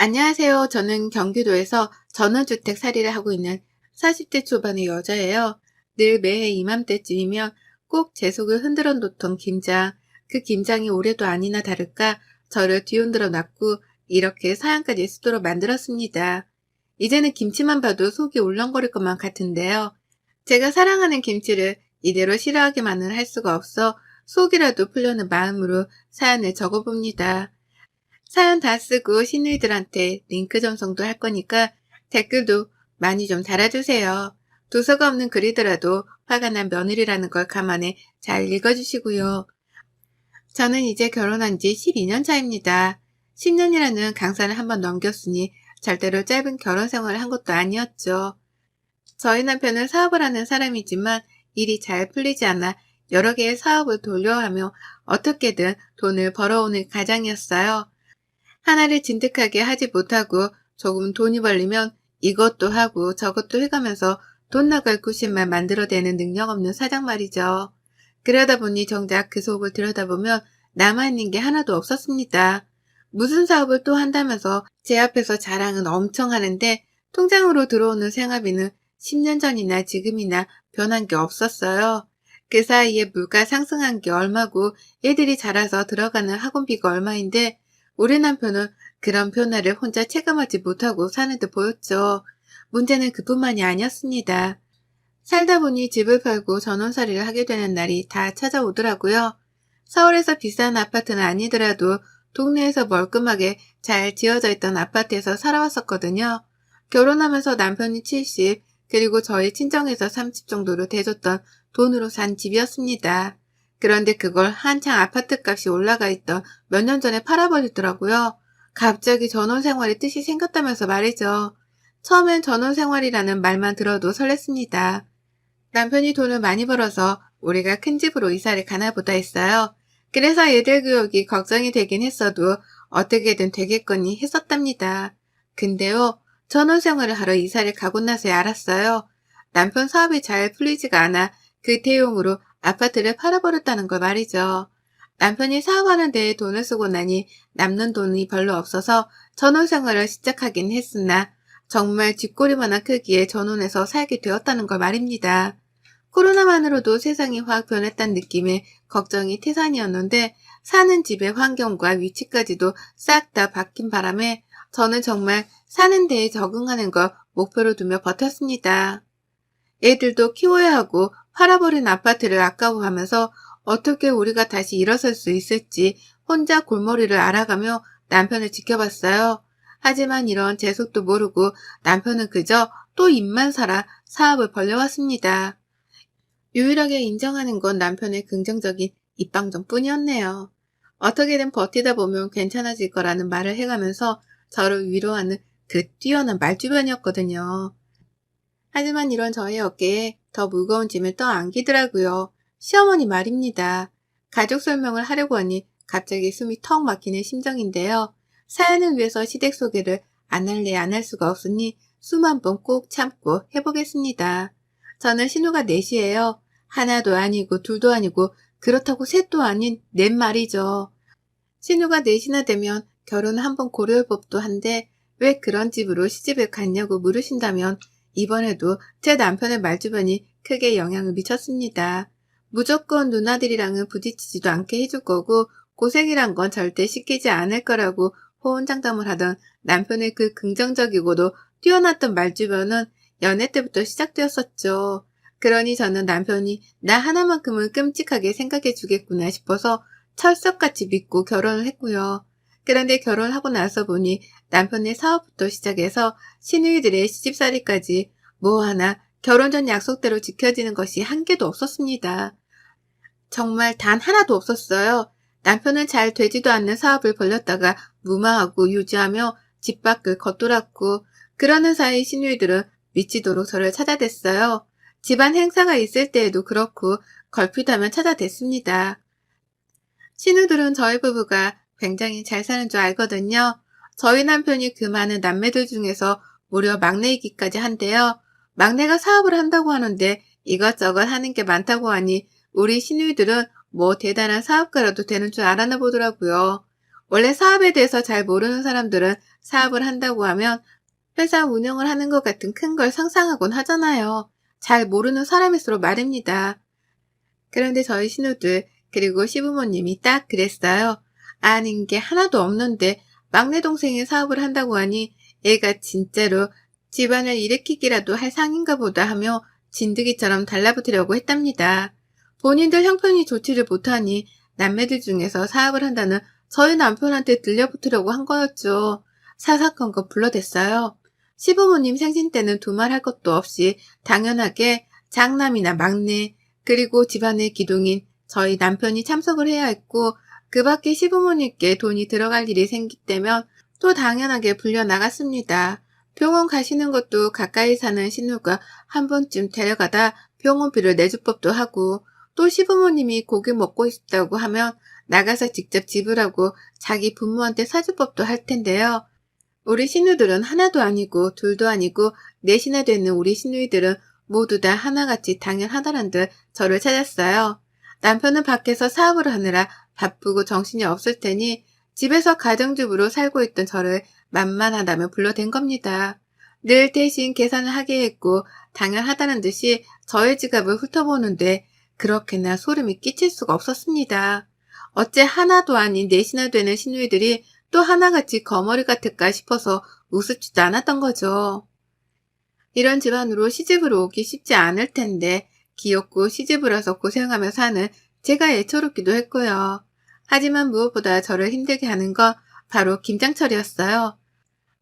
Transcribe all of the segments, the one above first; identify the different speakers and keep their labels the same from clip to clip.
Speaker 1: 안녕하세요. 저는 경기도에서 전원주택 살이를 하고 있는 40대 초반의 여자예요. 늘 매해 이맘때쯤이면 꼭 제 속을 흔들어 놓던 김장. 그 김장이 올해도 아니나 다를까 저를 뒤흔들어 놨고 이렇게 사연까지 쓰도록 만들었습니다. 이제는 김치만 봐도 속이 울렁거릴 것만 같은데요. 제가 사랑하는 김치를 이대로 싫어하기만은 할 수가 없어 속이라도 풀려는 마음으로 사연을 적어봅니다. 사연 다 쓰고 시누이들한테 링크 전송도 할 거니까 댓글도 많이 좀 달아주세요. 도서가 없는 글이더라도 화가 난 며느리라는 걸 감안해 잘 읽어주시고요. 저는 이제 결혼한 지 12년 차입니다. 10년이라는 강산을 한번 넘겼으니 절대로 짧은 결혼 생활을 한 것도 아니었죠. 저희 남편은 사업을 하는 사람이지만 일이 잘 풀리지 않아 여러 개의 사업을 돌려하며 어떻게든 돈을 벌어오는 가장이었어요. 하나를 진득하게 하지 못하고 조금 돈이 벌리면 이것도 하고 저것도 해가면서 돈 나갈 구실만 만들어대는 능력 없는 사장 말이죠. 그러다 보니 정작 그 속을 들여다보면 남아있는 게 하나도 없었습니다. 무슨 사업을 또 한다면서 제 앞에서 자랑은 엄청 하는데 통장으로 들어오는 생활비는 10년 전이나 지금이나 변한 게 없었어요. 그 사이에 물가 상승한 게 얼마고 애들이 자라서 들어가는 학원비가 얼마인데 우리 남편은 그런 변화를 혼자 체감하지 못하고 사는 듯 보였죠. 문제는 그뿐만이 아니었습니다. 살다 보니 집을 팔고 전원살이를 하게 되는 날이 다 찾아오더라고요. 서울에서 비싼 아파트는 아니더라도 동네에서 멀끔하게 잘 지어져 있던 아파트에서 살아왔었거든요. 결혼하면서 남편이 70, 그리고 저희 친정에서 30 정도로 대줬던 돈으로 산 집이었습니다. 그런데 그걸 한창 아파트 값이 올라가 있던 몇 년 전에 팔아버리더라고요. 갑자기 전원생활의 뜻이 생겼다면서 말이죠. 처음엔 전원생활이라는 말만 들어도 설렜습니다. 남편이 돈을 많이 벌어서 우리가 큰 집으로 이사를 가나 보다 했어요. 그래서 애들 교육이 걱정이 되긴 했어도 어떻게든 되겠거니 했었답니다. 근데요, 전원생활을 하러 이사를 가고 나서야 알았어요. 남편 사업이 잘 풀리지가 않아 그 대용으로 아파트를 팔아버렸다는 걸 말이죠. 남편이 사업하는 데에 돈을 쓰고 나니 남는 돈이 별로 없어서 전원생활을 시작하긴 했으나 정말 쥐꼬리만한 크기의 전원에서 살게 되었다는 걸 말입니다. 코로나만으로도 세상이 확 변했다는 느낌에 걱정이 태산이었는데 사는 집의 환경과 위치까지도 싹 다 바뀐 바람에 저는 정말 사는 데에 적응하는 걸 목표로 두며 버텼습니다. 애들도 키워야 하고 팔아버린 아파트를 아까워하면서 어떻게 우리가 다시 일어설 수 있을지 혼자 골머리를 앓아가며 남편을 지켜봤어요. 하지만 이런 제 속도 모르고 남편은 그저 또 입만 살아 사업을 벌려왔습니다. 유일하게 인정하는 건 남편의 긍정적인 입방정뿐이었네요. 어떻게든 버티다 보면 괜찮아질 거라는 말을 해가면서 저를 위로하는 그 뛰어난 말주변이었거든요. 하지만 이런 저의 어깨에 더 무거운 짐을 떠안기더라고요. 시어머니 말입니다. 가족 설명을 하려고 하니 갑자기 숨이 턱 막히는 심정인데요. 사연을 위해서 시댁 소개를 안 할래 안 할 수가 없으니 숨 한 번 꼭 참고 해보겠습니다. 저는 신우가 넷이에요. 하나도 아니고 둘도 아니고 그렇다고 셋도 아닌 넷 말이죠. 신우가 넷이나 되면 결혼 한번 고려할 법도 한데 왜 그런 집으로 시집을 갔냐고 물으신다면 이번에도 제 남편의 말주변이 크게 영향을 미쳤습니다. 무조건 누나들이랑은 부딪히지도 않게 해줄 거고 고생이란 건 절대 시키지 않을 거라고 호언장담을 하던 남편의 그 긍정적이고도 뛰어났던 말주변은 연애 때부터 시작되었었죠. 그러니 저는 남편이 나 하나만큼은 끔찍하게 생각해 주겠구나 싶어서 철석같이 믿고 결혼을 했고요. 그런데 결혼하고 나서 보니 남편의 사업부터 시작해서 시누이들의 시집살이까지 뭐 하나 결혼 전 약속대로 지켜지는 것이 한 개도 없었습니다. 정말 단 하나도 없었어요. 남편은 잘 되지도 않는 사업을 벌렸다가 무마하고 유지하며 집 밖을 겉돌았고 그러는 사이 시누이들은 미치도록 저를 찾아댔어요. 집안 행사가 있을 때에도 그렇고 걸핏하면 찾아댔습니다. 신우들은 저희 부부가 굉장히 잘 사는 줄 알거든요. 저희 남편이 그 많은 남매들 중에서 무려 막내이기까지 한데요. 막내가 사업을 한다고 하는데 이것저것 하는 게 많다고 하니 우리 시누이들은 뭐 대단한 사업가라도 되는 줄 알아나 보더라고요. 원래 사업에 대해서 잘 모르는 사람들은 사업을 한다고 하면 회사 운영을 하는 것 같은 큰 걸 상상하곤 하잖아요. 잘 모르는 사람일수록 말입니다. 그런데 저희 신우들, 그리고 시부모님이 딱 그랬어요. 아는 게 하나도 없는데 막내 동생이 사업을 한다고 하니 애가 진짜로 집안을 일으키기라도 할 상인가 보다 하며 진드기처럼 달라붙으려고 했답니다. 본인들 형편이 좋지를 못하니 남매들 중에서 사업을 한다는 저희 남편한테 들려붙으려고 한 거였죠. 사사건건 불러댔어요. 시부모님 생신 때는 두말할 것도 없이 당연하게 장남이나 막내, 그리고 집안의 기둥인 저희 남편이 참석을 해야 했고, 그 밖에 시부모님께 돈이 들어갈 일이 생기다면 또 당연하게 불려 나갔습니다. 병원 가시는 것도 가까이 사는 신우가 한 번쯤 데려가다 병원비를 내줄 법도 하고, 또 시부모님이 고기 먹고 싶다고 하면 나가서 직접 지불하고 자기 부모한테 사줄 법도 할 텐데요. 우리 신우들은 하나도 아니고 둘도 아니고 넷이나 되는 우리 시누이들은 모두 다 하나같이 당연하다는 듯 저를 찾았어요. 남편은 밖에서 사업을 하느라 바쁘고 정신이 없을 테니 집에서 가정주부로 살고 있던 저를 만만하다며 불러댄 겁니다. 늘 대신 계산을 하게 했고 당연하다는 듯이 저의 지갑을 훑어보는데 그렇게나 소름이 끼칠 수가 없었습니다. 어째 하나도 아닌 넷이나 되는 시누이들이 또 하나같이 거머리 같을까 싶어서 우습지도 않았던 거죠. 이런 집안으로 시집을 오기 쉽지 않을 텐데 귀엽고 시집을 와서 고생하며 사는 제가 애처롭기도 했고요. 하지만 무엇보다 저를 힘들게 하는 건 바로 김장철이었어요.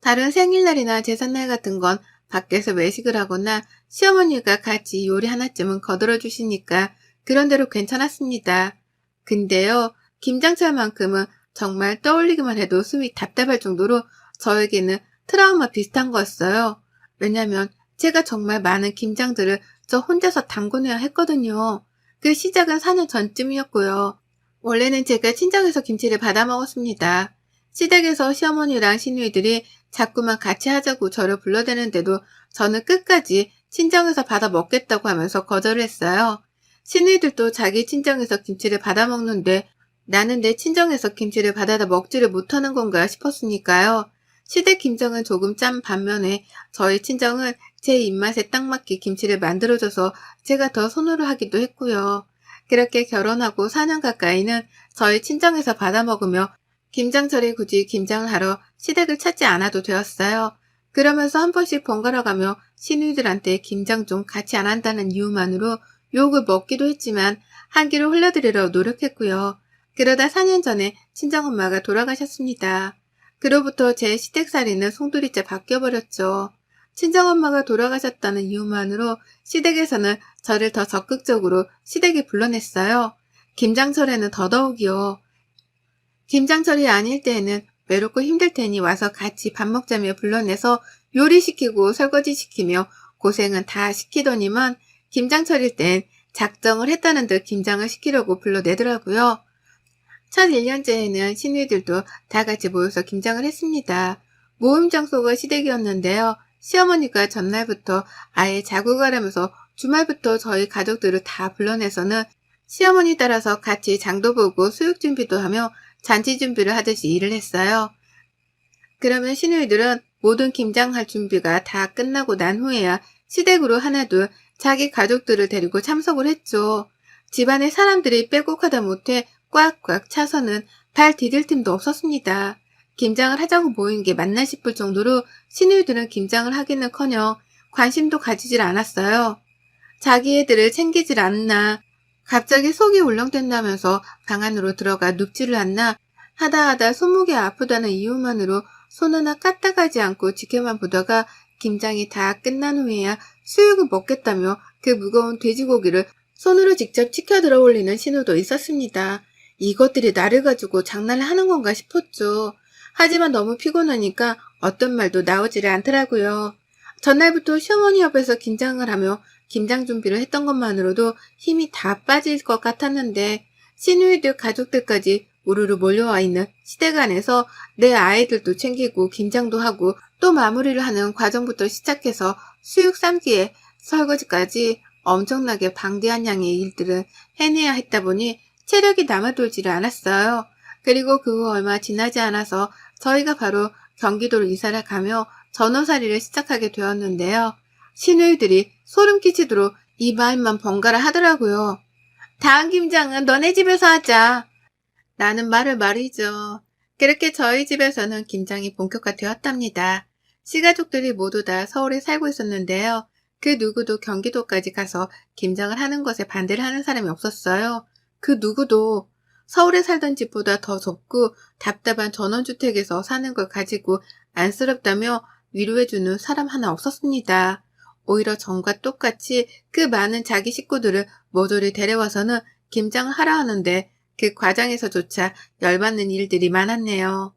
Speaker 1: 다른 생일날이나 제삿날 같은 건 밖에서 외식을 하거나 시어머니가 같이 요리 하나쯤은 거들어 주시니까 그런대로 괜찮았습니다. 근데요, 김장철만큼은 정말 떠올리기만 해도 숨이 답답할 정도로 저에게는 트라우마 비슷한 거였어요. 왜냐면 제가 정말 많은 김장들을 저 혼자서 담궈내야 했거든요. 그 시작은 4년 전쯤이었고요. 원래는 제가 친정에서 김치를 받아 먹었습니다. 시댁에서 시어머니랑 시누이들이 자꾸만 같이 하자고 저를 불러대는데도 저는 끝까지 친정에서 받아 먹겠다고 하면서 거절을 했어요. 시누이들도 자기 친정에서 김치를 받아 먹는데 나는 내 친정에서 김치를 받아다 먹지를 못하는 건가 싶었으니까요. 시댁 김장은 조금 짠 반면에 저희 친정은 제 입맛에 딱 맞게 김치를 만들어줘서 제가 더 선호를 하기도 했고요. 그렇게 결혼하고 4년 가까이는 저희 친정에서 받아 먹으며 김장철에 굳이 김장을 하러 시댁을 찾지 않아도 되었어요. 그러면서 한 번씩 번갈아 가며 시누이들한테 김장 좀 같이 안 한다는 이유만으로 욕을 먹기도 했지만 한 끼로 흘려드리려 노력했고요. 그러다 4년 전에 친정엄마가 돌아가셨습니다. 그로부터 제 시댁살이는 송두리째 바뀌어버렸죠. 친정엄마가 돌아가셨다는 이유만으로 시댁에서는 저를 더 적극적으로 시댁에 불러냈어요. 김장철에는 더더욱이요. 김장철이 아닐 때에는 외롭고 힘들 테니 와서 같이 밥 먹자며 불러내서 요리시키고 설거지시키며 고생은 다 시키더니만 김장철일 땐 작정을 했다는 듯 김장을 시키려고 불러내더라고요. 첫 1년째에는 시누이들도 다 같이 모여서 김장을 했습니다. 모임 장소가 시댁이었는데요. 시어머니가 전날부터 아예 자국하라면서 주말부터 저희 가족들을 다 불러내서는 시어머니 따라서 같이 장도 보고 수육 준비도 하며 잔치 준비를 하듯이 일을 했어요. 그러면 시누이들은 모든 김장할 준비가 다 끝나고 난 후에야 시댁으로 하나둘 자기 가족들을 데리고 참석을 했죠. 집안에 사람들이 빼곡하다 못해 꽉꽉 차서는 발 디딜 틈도 없었습니다. 김장을 하자고 모인 게 맞나 싶을 정도로 시누이들은 김장을 하기는커녕 관심도 가지질 않았어요. 자기 애들을 챙기질 않나, 갑자기 속이 울렁댄다면서 방 안으로 들어가 눕지를 않나 하다 손목이 아프다는 이유만으로 손 하나 까딱하지 않고 지켜만 보다가 김장이 다 끝난 후에야 수육을 먹겠다며 그 무거운 돼지고기를 손으로 직접 치켜 들어 올리는 신우도 있었습니다. 이것들이 나를 가지고 장난을 하는 건가 싶었죠. 하지만 너무 피곤하니까 어떤 말도 나오지를 않더라고요. 전날부터 시어머니 옆에서 김장을 하며 김장 준비를 했던 것만으로도 힘이 다 빠질 것 같았는데 시누이들 가족들까지 우르르 몰려와 있는 시댁 안에서 내 아이들도 챙기고 김장도 하고 또 마무리를 하는 과정부터 시작해서 수육 삶기에 설거지까지 엄청나게 방대한 양의 일들을 해내야 했다 보니 체력이 남아돌지를 않았어요. 그리고 그 후 얼마 지나지 않아서 저희가 바로 경기도로 이사를 가며 전원살이를 시작하게 되었는데요. 시누이들이 소름 끼치도록 이 말만 번갈아 하더라고요. 다음 김장은 너네 집에서 하자. 라는 말을 말이죠. 그렇게 저희 집에서는 김장이 본격화되었답니다. 시가족들이 모두 다 서울에 살고 있었는데요. 그 누구도 경기도까지 가서 김장을 하는 것에 반대를 하는 사람이 없었어요. 그 누구도 서울에 살던 집보다 더 좁고 답답한 전원주택에서 사는 걸 가지고 안쓰럽다며 위로해주는 사람 하나 없었습니다. 오히려 전과 똑같이 그 많은 자기 식구들을 모조리 데려와서는 김장을 하라 하는데 그 과정에서조차 열받는 일들이 많았네요.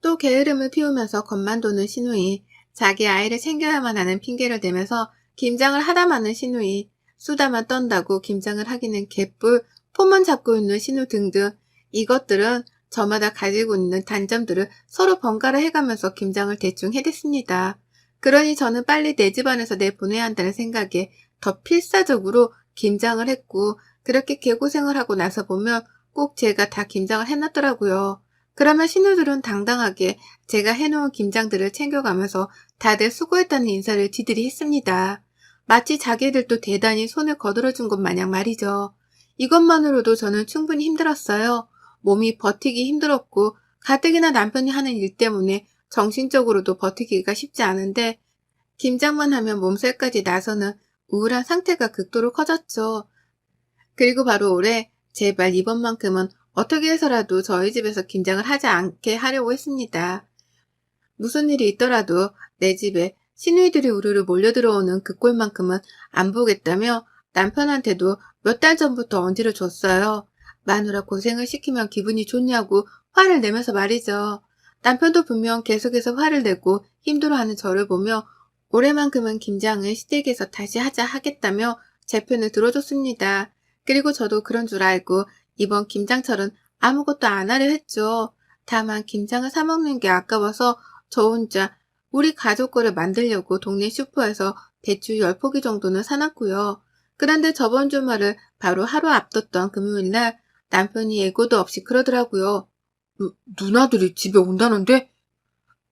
Speaker 1: 또 게으름을 피우면서 겁만 도는 시누이, 자기 아이를 챙겨야만 하는 핑계를 대면서 김장을 하다 마는 시누이, 수다만 떤다고 김장을 하기는 개뿔, 폰만 잡고 있는 시누 등등 이것들은 저마다 가지고 있는 단점들을 서로 번갈아 해가면서 김장을 대충 해댔습니다. 그러니 저는 빨리 내 집안에서 내보내야 한다는 생각에 더 필사적으로 김장을 했고 그렇게 개고생을 하고 나서 보면 꼭 제가 다 김장을 해놨더라고요. 그러면 신우들은 당당하게 제가 해놓은 김장들을 챙겨가면서 다들 수고했다는 인사를 지들이 했습니다. 마치 자기들도 대단히 손을 거들어준 것 마냥 말이죠. 이것만으로도 저는 충분히 힘들었어요. 몸이 버티기 힘들었고 가뜩이나 남편이 하는 일 때문에 정신적으로도 버티기가 쉽지 않은데 김장만 하면 몸살까지 나서는 우울한 상태가 극도로 커졌죠. 그리고 바로 올해 제발 이번만큼은 어떻게 해서라도 저희 집에서 김장을 하지 않게 하려고 했습니다. 무슨 일이 있더라도 내 집에 시누이들이 우르르 몰려들어오는 그 꼴만큼은 안 보겠다며 남편한테도 몇 달 전부터 언지를 줬어요. 마누라 고생을 시키면 기분이 좋냐고 화를 내면서 말이죠. 남편도 분명 계속해서 화를 내고 힘들어하는 저를 보며 올해만큼은 김장을 시댁에서 다시 하자 하겠다며 제 편을 들어줬습니다. 그리고 저도 그런 줄 알고 이번 김장철은 아무것도 안 하려 했죠. 다만 김장을 사 먹는 게 아까워서 저 혼자 우리 가족 거를 만들려고 동네 슈퍼에서 배추 10포기 정도는 사놨고요. 그런데 저번 주말을 바로 하루 앞뒀던 금요일날 남편이 예고도 없이 그러더라고요. 누나들이 집에 온다는데?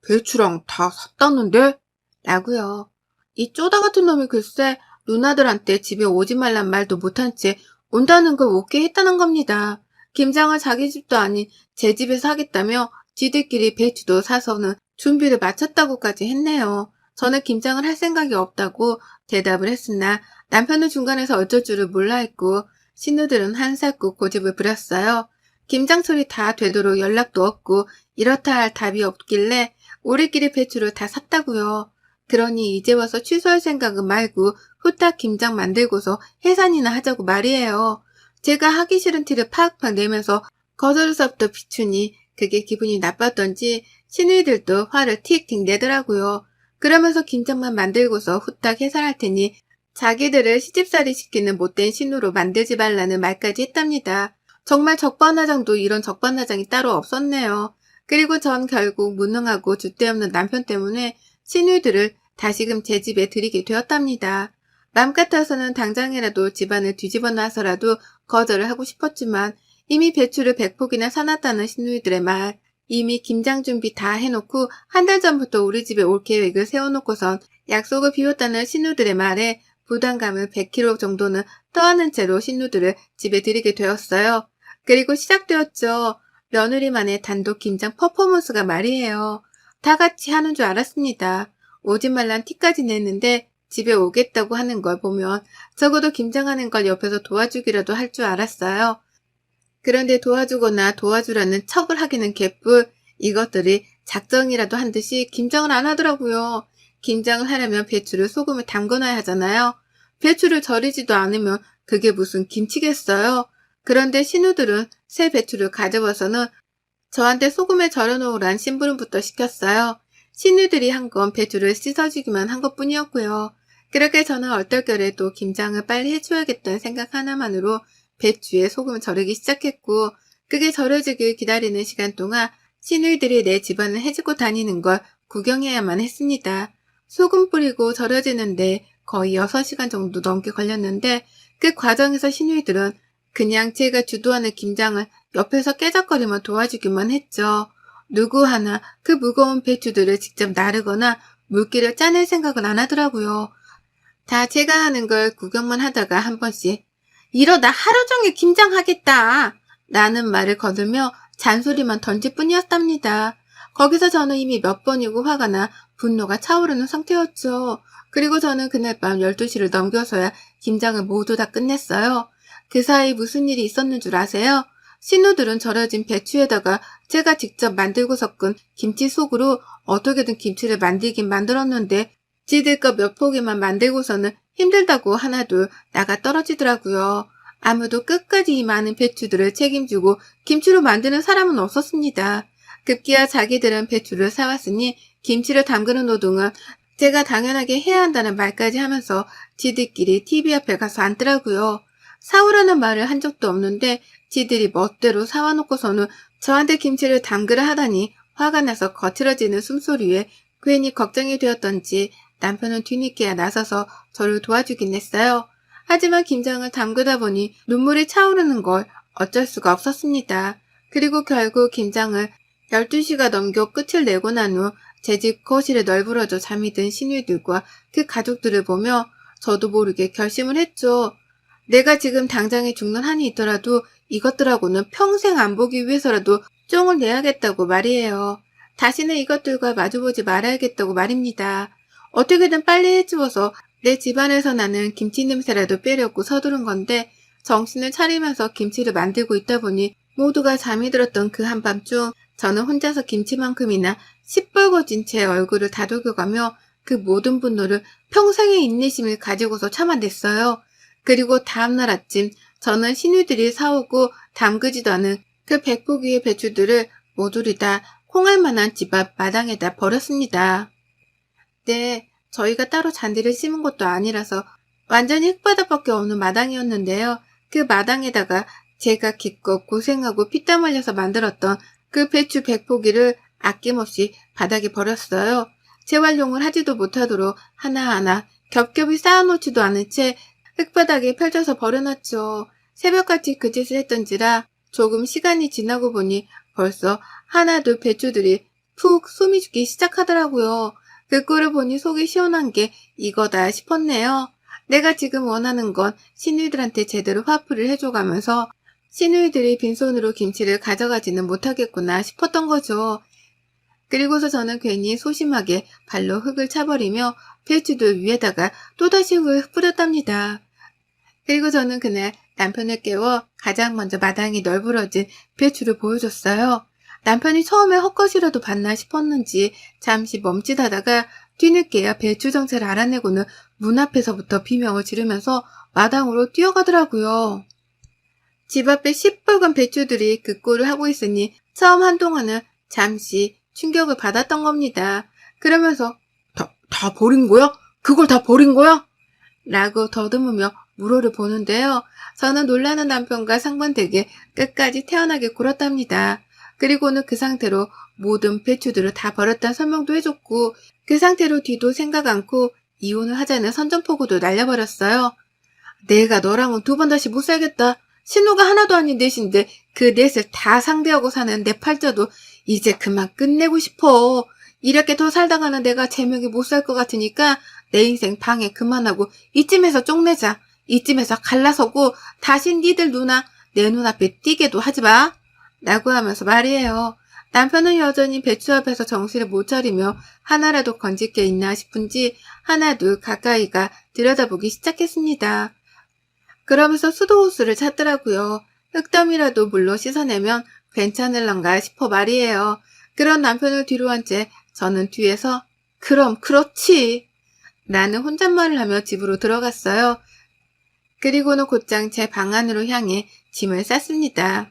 Speaker 1: 배추랑 다 샀다는데? 라고요. 이 쪼다 같은 놈이 글쎄 누나들한테 집에 오지 말란 말도 못한 채 온다는 걸 오케이 했다는 겁니다. 김장을 자기 집도 아닌 제 집에서 하겠다며 지들끼리 배추도 사서는 준비를 마쳤다고까지 했네요. 저는 김장을 할 생각이 없다고 대답을 했으나 남편은 중간에서 어쩔 줄을 몰라 했고 신우들은 한사코 고집을 부렸어요. 김장철이 다 되도록 연락도 없고 이렇다 할 답이 없길래 우리끼리 배추를 다 샀다고요. 그러니 이제 와서 취소할 생각은 말고 후딱 김장 만들고서 해산이나 하자고 말이에요. 제가 하기 싫은 티를 팍팍 내면서 거절 수 없던 비추니 그게 기분이 나빴던지 시누이들도 화를 틱틱 내더라고요. 그러면서 김장만 만들고서 후딱 해산할 테니 자기들을 시집살이 시키는 못된 신우로 만들지 말라는 말까지 했답니다. 정말 적반하장도 이런 적반하장이 따로 없었네요. 그리고 전 결국 무능하고 줏대없는 남편 때문에 시누이들을 다시금 제 집에 들이게 되었답니다. 맘 같아서는 당장이라도 집안을 뒤집어 놔서라도 거절을 하고 싶었지만 이미 배추를 100포기나 사놨다는 시누이들의 말, 이미 김장 준비 다 해놓고 한 달 전부터 우리 집에 올 계획을 세워놓고선 약속을 비웠다는 시누들의 말에 부담감을 100kg 정도는 떠안은 채로 시누들을 집에 들이게 되었어요. 그리고 시작되었죠. 며느리만의 단독 김장 퍼포먼스가 말이에요. 다 같이 하는 줄 알았습니다. 오지 말란 티까지 냈는데 집에 오겠다고 하는 걸 보면 적어도 김장하는 걸 옆에서 도와주기라도 할 줄 알았어요. 그런데 도와주거나 도와주라는 척을 하기는 개뿔. 이것들이 작정이라도 한 듯이 김장을 안 하더라고요. 김장을 하려면 배추를 소금에 담궈놔야 하잖아요. 배추를 절이지도 않으면 그게 무슨 김치겠어요. 그런데 신우들은 새 배추를 가져와서는 저한테 소금에 절여놓으란 심부름부터 시켰어요. 신우들이 한 건 배추를 씻어주기만 한 것뿐이었고요. 그렇게 저는 얼떨결에 또 김장을 빨리 해줘야겠다는 생각 하나만으로 배추에 소금을 절이기 시작했고 그게 절여지길 기다리는 시간 동안 시누이들이 내 집안을 해주고 다니는 걸 구경해야만 했습니다. 소금 뿌리고 절여지는데 거의 6시간 정도 넘게 걸렸는데 그 과정에서 시누이들은 그냥 제가 주도하는 김장을 옆에서 깨작거리며 도와주기만 했죠. 누구 하나 그 무거운 배추들을 직접 나르거나 물기를 짜낼 생각은 안 하더라고요. 다 제가 하는 걸 구경만 하다가 한 번씩 이러다 하루 종일 김장하겠다 라는 말을 거들며 잔소리만 던질 뿐이었답니다. 거기서 저는 이미 몇 번이고 화가 나 분노가 차오르는 상태였죠. 그리고 저는 그날 밤 12시를 넘겨서야 김장을 모두 다 끝냈어요. 그 사이 무슨 일이 있었는 줄 아세요? 신우들은 절여진 배추에다가 제가 직접 만들고 섞은 김치 속으로 어떻게든 김치를 만들긴 만들었는데 지들 거 몇 포기만 만들고서는 힘들다고 하나둘 나가 떨어지더라고요. 아무도 끝까지 이 많은 배추들을 책임지고 김치로 만드는 사람은 없었습니다. 급기야 자기들은 배추를 사왔으니 김치를 담그는 노동은 제가 당연하게 해야 한다는 말까지 하면서 지들끼리 TV 앞에 가서 앉더라고요. 사오라는 말을 한 적도 없는데 지들이 멋대로 사와놓고서는 저한테 김치를 담그라 하다니 화가 나서 거칠어지는 숨소리에 괜히 걱정이 되었던지 남편은 뒤늦게야 나서서 저를 도와주긴 했어요. 하지만 김장을 담그다 보니 눈물이 차오르는 걸 어쩔 수가 없었습니다. 그리고 결국 김장을 12시가 넘겨 끝을 내고 난 후 제 집 거실에 널브러져 잠이 든 시누이들과 그 가족들을 보며 저도 모르게 결심을 했죠. 내가 지금 당장에 죽는 한이 있더라도 이것들하고는 평생 안 보기 위해서라도 쫑을 내야겠다고 말이에요. 다시는 이것들과 마주보지 말아야겠다고 말입니다. 어떻게든 빨리 해치워서 내 집안에서 나는 김치 냄새라도 빼려고 서두른 건데 정신을 차리면서 김치를 만들고 있다 보니 모두가 잠이 들었던 그 한밤중 저는 혼자서 김치만큼이나 시뻘거진 제 얼굴을 다독여가며 그 모든 분노를 평생의 인내심을 가지고서 참아냈어요. 그리고 다음날 아침 저는 시누이들이 사오고 담그지도 않은 그 100포기의 배추들을 모조리 다 콩알만한 집 앞 마당에다 버렸습니다. 네, 저희가 따로 잔디를 심은 것도 아니라서 완전히 흙바닥밖에 없는 마당이었는데요. 그 마당에다가 제가 기껏 고생하고 피땀 흘려서 만들었던 그 배추 100포기를 아낌없이 바닥에 버렸어요. 재활용을 하지도 못하도록 하나하나 겹겹이 쌓아놓지도 않은 채 흙바닥에 펼쳐서 버려놨죠. 새벽같이 그 짓을 했던지라 조금 시간이 지나고 보니 벌써 하나둘 배추들이 푹 숨이 죽기 시작하더라고요. 그 꼴을 보니 속이 시원한 게 이거다 싶었네요. 내가 지금 원하는 건 시누이들한테 제대로 화풀이를 해줘가면서 시누이들이 빈손으로 김치를 가져가지는 못하겠구나 싶었던 거죠. 그리고서 저는 괜히 소심하게 발로 흙을 차버리며 배추들 위에다가 또다시 흙을 뿌렸답니다. 그리고 저는 그날 남편을 깨워 가장 먼저 마당이 널브러진 배추를 보여줬어요. 남편이 처음에 헛것이라도 봤나 싶었는지 잠시 멈칫하다가 뒤늦게야 배추 정체를 알아내고는 문 앞에서부터 비명을 지르면서 마당으로 뛰어가더라고요. 집 앞에 시뻘건 배추들이 그 꼴을 하고 있으니 처음 한동안은 잠시 충격을 받았던 겁니다. 그러면서 다 버린 거야? 그걸 다 버린 거야? 라고 더듬으며 물어를 보는데요. 저는 놀라는 남편과 상반되게 끝까지 태연하게 굴었답니다. 그리고는 그 상태로 모든 배추들을 다 버렸다는 설명도 해줬고 그 상태로 뒤도 생각 않고 이혼을 하자는 선전포고도 날려버렸어요. 내가 너랑은 두 번 다시 못 살겠다. 신우가 하나도 아닌 넷인데 그 넷을 다 상대하고 사는 내 팔자도 이제 그만 끝내고 싶어. 이렇게 더 살다가는 내가 제명에 못 살 것 같으니까 내 인생 방해 그만하고 이쯤에서 쪽내자. 이쯤에서 갈라서고 다시 니들 누나 내 눈앞에 띄게도 하지 마. 라고 하면서 말이에요. 남편은 여전히 배추 앞에서 정신을 못 차리며 하나라도 건질 게 있나 싶은지 하나둘 가까이가 들여다보기 시작했습니다. 그러면서 수도호수를 찾더라고요. 흙더미라도 물로 씻어내면 괜찮을런가 싶어 말이에요. 그런 남편을 뒤로 한 채 저는 뒤에서 그럼 그렇지 라는 혼잣말을 하며 집으로 들어갔어요. 그리고는 곧장 제 방 안으로 향해 짐을 쌌습니다.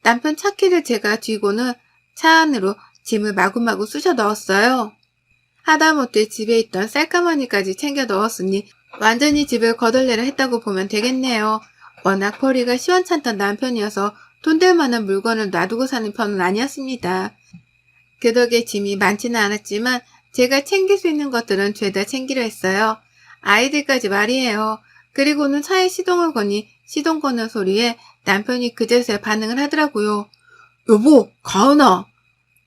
Speaker 1: 남편 차키를 제가 쥐고는 차 안으로 짐을 마구마구 쑤셔 넣었어요. 하다못해 집에 있던 쌀가마니까지 챙겨 넣었으니 완전히 집을 거덜내려 했다고 보면 되겠네요. 워낙 벌이가 시원찮던 남편이어서 돈 될 만한 물건을 놔두고 사는 편은 아니었습니다. 그 덕에 짐이 많지는 않았지만 제가 챙길 수 있는 것들은 죄다 챙기려 했어요. 아이들까지 말이에요. 그리고는 차에 시동을 거니 시동 거는 소리에 남편이 그제서야 반응을 하더라고요. 여보, 가은아!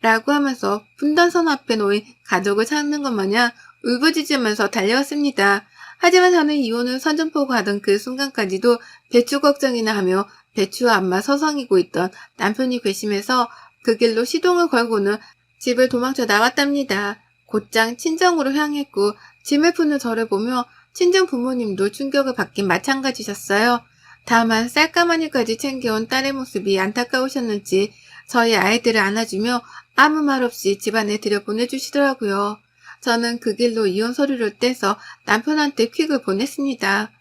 Speaker 1: 라고 하면서 분단선 앞에 놓인 가족을 찾는 것 마냥 울부짖으면서 달려왔습니다. 하지만 저는 이혼을 선전포고 하던 그 순간까지도 배추 걱정이나 하며 배추와 안마 서성이고 있던 남편이 괘씸해서 그 길로 시동을 걸고는 집을 도망쳐 나왔답니다. 곧장 친정으로 향했고 짐을 푸는 저를 보며 친정 부모님도 충격을 받긴 마찬가지셨어요. 다만 쌀가마니까지 챙겨온 딸의 모습이 안타까우셨는지 저희 아이들을 안아주며 아무 말 없이 집안에 들여보내주시더라고요. 저는 그 길로 이혼 서류를 떼서 남편한테 퀵을 보냈습니다.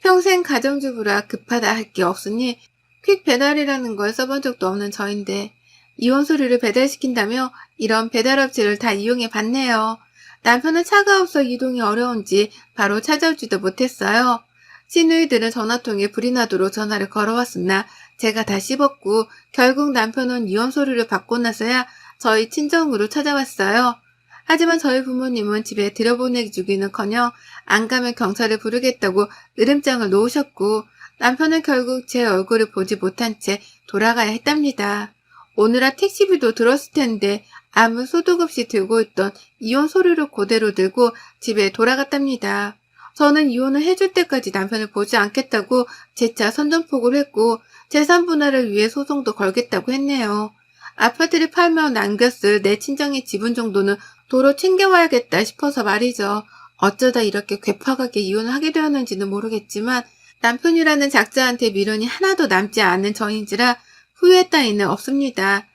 Speaker 1: 평생 가정주부라 급하다 할 게 없으니 퀵 배달이라는 걸 써본 적도 없는 저인데 이혼 서류를 배달시킨다며 이런 배달업체를 다 이용해 봤네요. 남편은 차가 없어 이동이 어려운지 바로 찾아오지도 못했어요. 시누이들은 전화통에 불이 나도록 전화를 걸어왔으나 제가 다 씹었고 결국 남편은 이혼 서류를 받고 나서야 저희 친정으로 찾아왔어요. 하지만 저희 부모님은 집에 들여보내주기는커녕 안 가면 경찰을 부르겠다고 으름장을 놓으셨고 남편은 결국 제 얼굴을 보지 못한 채 돌아가야 했답니다. 오늘아 택시비도 들었을 텐데 아무 소득 없이 들고 있던 이혼 서류를 그대로 들고 집에 돌아갔답니다. 저는 이혼을 해줄 때까지 남편을 보지 않겠다고 재차 선전포고를 했고 재산 분할을 위해 소송도 걸겠다고 했네요. 아파트를 팔며 남겼을 내 친정의 지분 정도는 도로 챙겨와야겠다 싶어서 말이죠. 어쩌다 이렇게 괴팍하게 이혼을 하게 되었는지는 모르겠지만 남편이라는 작자한테 미련이 하나도 남지 않은 저인지라 후회 따위는 없습니다.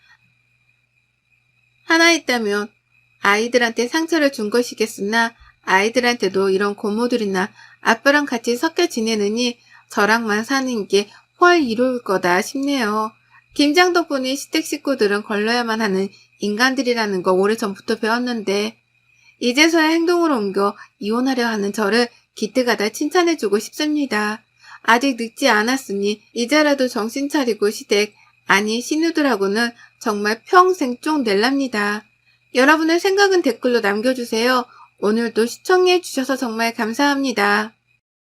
Speaker 1: 하나 있다면 아이들한테 상처를 준 것이겠으나 아이들한테도 이런 고모들이나 아빠랑 같이 섞여 지내느니 저랑만 사는 게 훨 이로울 거다 싶네요. 김장 덕분에 시댁 식구들은 걸러야만 하는 인간들이라는 거 오래전부터 배웠는데 이제서야 행동으로 옮겨 이혼하려 하는 저를 기특하다 칭찬해주고 싶습니다. 아직 늦지 않았으니 이제라도 정신 차리고 시댁, 아니 시누들하고는 정말 평생 쫑 낼랍니다. 여러분의 생각은 댓글로 남겨주세요. 오늘도 시청해주셔서 정말 감사합니다.